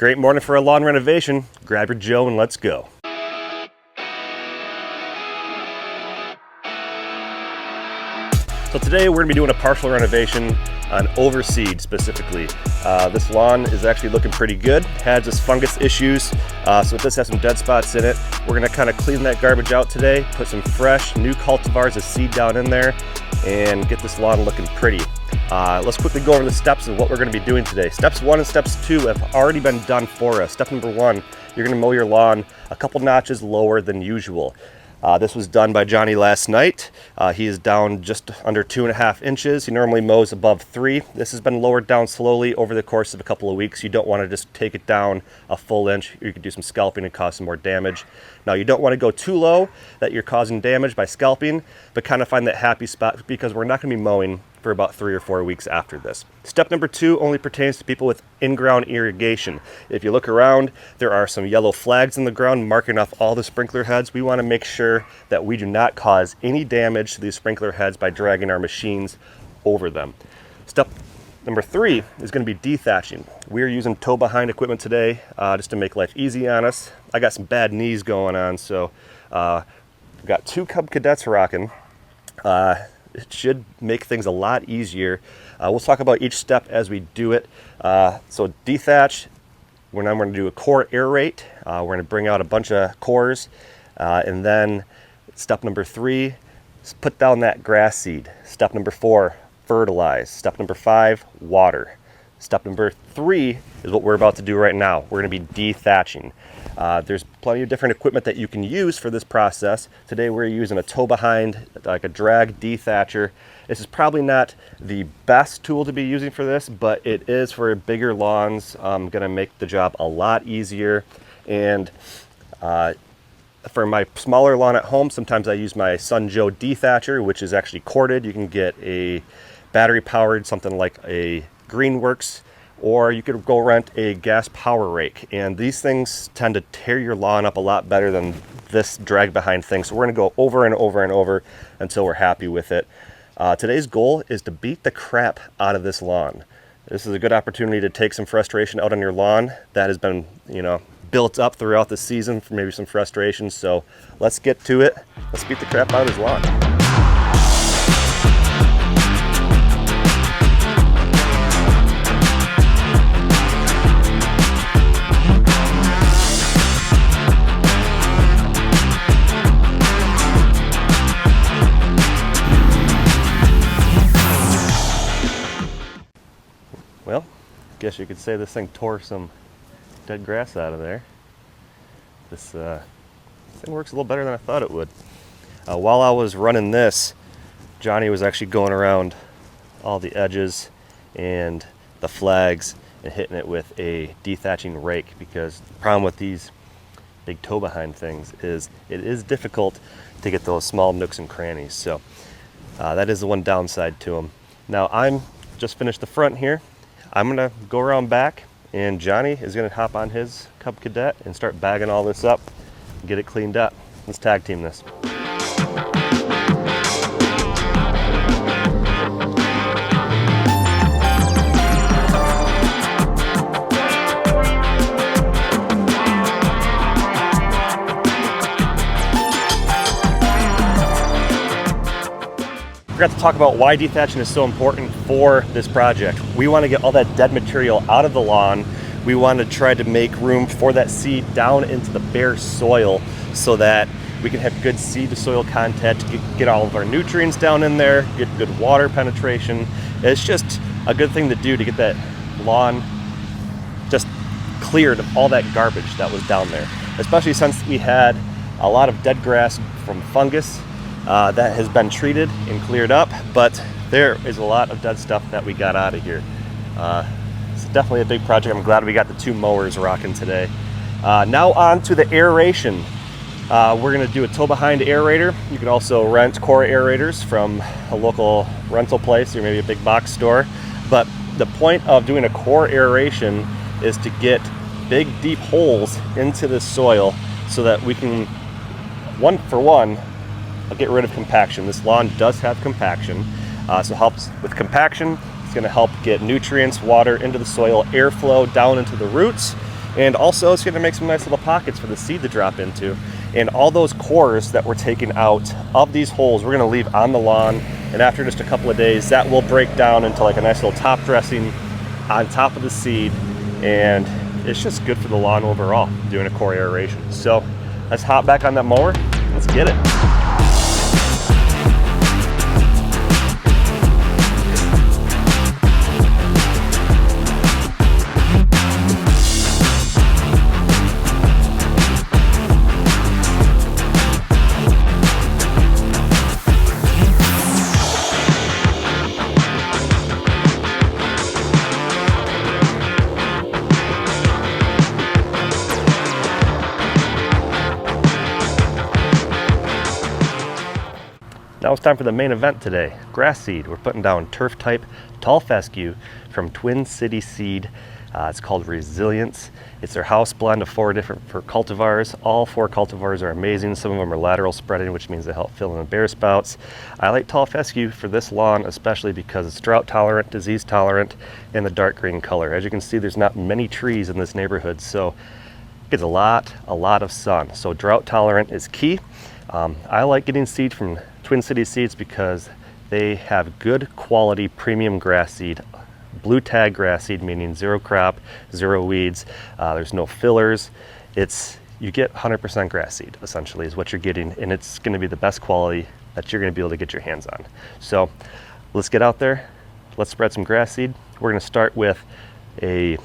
Great morning for a lawn renovation. Grab your Joe and let's go. So today we're going to be doing a partial renovation on overseed specifically. This lawn is actually looking pretty good. Has its fungus issues, so it does have some dead spots in it. We're going to kind of clean that garbage out today, put some fresh new cultivars of seed down in there, and get this lawn looking pretty. Let's quickly go over the steps of what we're going to be doing today. Steps 1 and steps 2 have already been done for us. Step number 1, you're going to mow your lawn a couple notches lower than usual. This was done by Johnny last night. He is down just under 2.5 inches. He normally mows above 3. This has been lowered down slowly over the course of a couple of weeks. You don't want to just take it down a full inch. You could do some scalping and cause some more damage. Now, you don't want to go too low that you're causing damage by scalping, but kind of find that happy spot because we're not going to be mowing for about 3 or 4 weeks after this. Step number 2 only pertains to people with in-ground irrigation. If you look around, there are some yellow flags in the ground marking off all the sprinkler heads. We want to make sure that we do not cause any damage to these sprinkler heads by dragging our machines over them. Step number 3 is going to be dethatching. We're using toe-behind equipment today just to make life easy on us. I got some bad knees going on, so we've got 2 Cub Cadets rocking. It should make things a lot easier. We'll talk about each step as we do it. So dethatch, we're now going to do a core aerate. We're going to bring out a bunch of cores. And then step number 3 is put down that grass seed. Step number 4, fertilize. Step number 5, water. Step number 3 is what we're about to do right now. We're going to be dethatching. There's plenty of different equipment that you can use for this process. Today we're using a toe behind, like a drag dethatcher. This is probably not the best tool to be using for this, but it is for bigger lawns. Going to make the job a lot easier. And for my smaller lawn at home, sometimes I use my Sun Joe dethatcher, which is actually corded. You can get a battery powered, something like a Greenworks, or you could go rent a gas power rake. And these things tend to tear your lawn up a lot better than this drag behind thing. So we're gonna go over and over and over until we're happy with it. Today's goal is to beat the crap out of this lawn. This is a good opportunity to take some frustration out on your lawn that has been, built up throughout the season for maybe some frustration. So let's get to it. Let's beat the crap out of this lawn. Well, I guess you could say this thing tore some dead grass out of there. This thing works a little better than I thought it would. While I was running this, Johnny was actually going around all the edges and the flags and hitting it with a dethatching rake, because the problem with these big toe behind things is it is difficult to get those small nooks and crannies. So that is the one downside to them. Now I'm just finished the front here. I'm gonna go around back, and Johnny is gonna hop on his Cub Cadet and start bagging all this up and get it cleaned up. Let's tag team this. I forgot to talk about why dethatching is so important for this project. We want to get all that dead material out of the lawn. We want to try to make room for that seed down into the bare soil so that we can have good seed to soil contact, get all of our nutrients down in there, get good water penetration. It's just a good thing to do to get that lawn just cleared of all that garbage that was down there, especially since we had a lot of dead grass from fungus that has been treated and cleared up, but there is a lot of dead stuff that we got out of here. It's definitely a big project. I'm glad we got the 2 mowers rocking today. Now on to the aeration. We're going to do a toe behind aerator. You can also rent core aerators from a local rental place or maybe a big box store. But the point of doing a core aeration is to get big deep holes into the soil so that we can, one for one, get rid of compaction. This lawn does have compaction, so it helps with compaction. It's going to help get nutrients, water into the soil, airflow down into the roots, And also it's gonna make some nice little pockets for the seed to drop into. And all those cores that we're taking out of these holes, we're gonna leave on the lawn. And after just a couple of days, that will break down into like a nice little top dressing on top of the seed. And it's just good for the lawn overall, doing a core aeration. So let's hop back on that mower, let's get it. Now it's time for the main event today, grass seed. We're putting down turf type tall fescue from Twin City Seed. It's called Resilience. It's their house blend of 4 different cultivars. All 4 cultivars are amazing. Some of them are lateral spreading, which means they help fill in the bare spouts. I like tall fescue for this lawn, especially because it's drought tolerant, disease tolerant, and the dark green color. As you can see, there's not many trees in this neighborhood, so it gets a lot of sun. So drought tolerant is key. I like getting seed from Twin City Seeds because they have good quality premium grass seed, blue tag grass seed, meaning 0 crop, 0 weeds. There's no fillers. You get 100% grass seed essentially is what you're getting, and it's going to be the best quality that you're going to be able to get your hands on. So let's get out there, let's spread some grass seed. We're going to start with a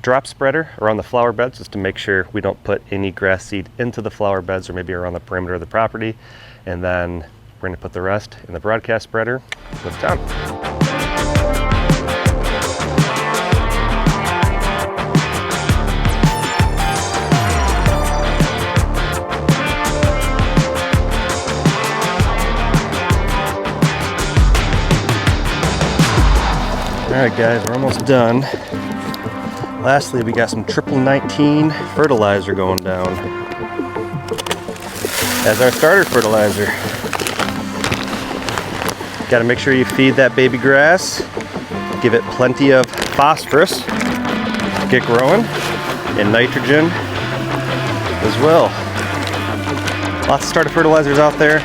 drop spreader around the flower beds just to make sure we don't put any grass seed into the flower beds or maybe around the perimeter of the property. And then we're going to put the rest in the broadcast spreader. Let's down. All right guys, we're almost done. Lastly, we got some 19 fertilizer going down as our starter fertilizer. Got to make sure you feed that baby grass, give it plenty of phosphorus, get growing, and nitrogen as well. Lots of starter fertilizers out there.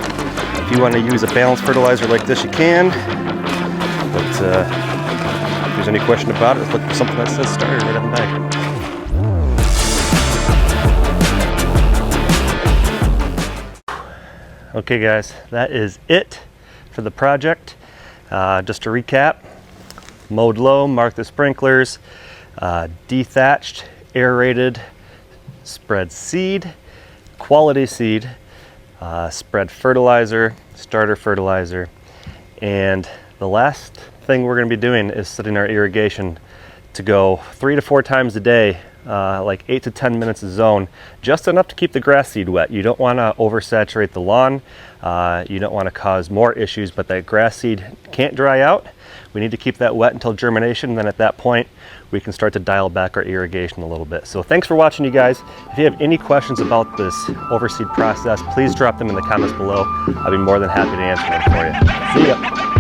If you want to use a balanced fertilizer like this, you can. But if there's any question about it, look for something that says starter right on the back. Okay guys, that is it for the project. Just to recap, mowed low, marked the sprinklers, dethatched, aerated, spread seed, quality seed, spread fertilizer, starter fertilizer, and the last thing we're going to be doing is setting our irrigation to go 3 to 4 times a day, like 8 to 10 minutes a zone, just enough to keep the grass seed wet. You don't want to oversaturate the lawn. You don't want to cause more issues, but that grass seed can't dry out. We need to keep that wet until germination, and then at that point we can start to dial back our irrigation a little bit. So thanks for watching, you guys. If you have any questions about this overseed process, please drop them in the comments below. I'll be more than happy to answer them for you. See ya.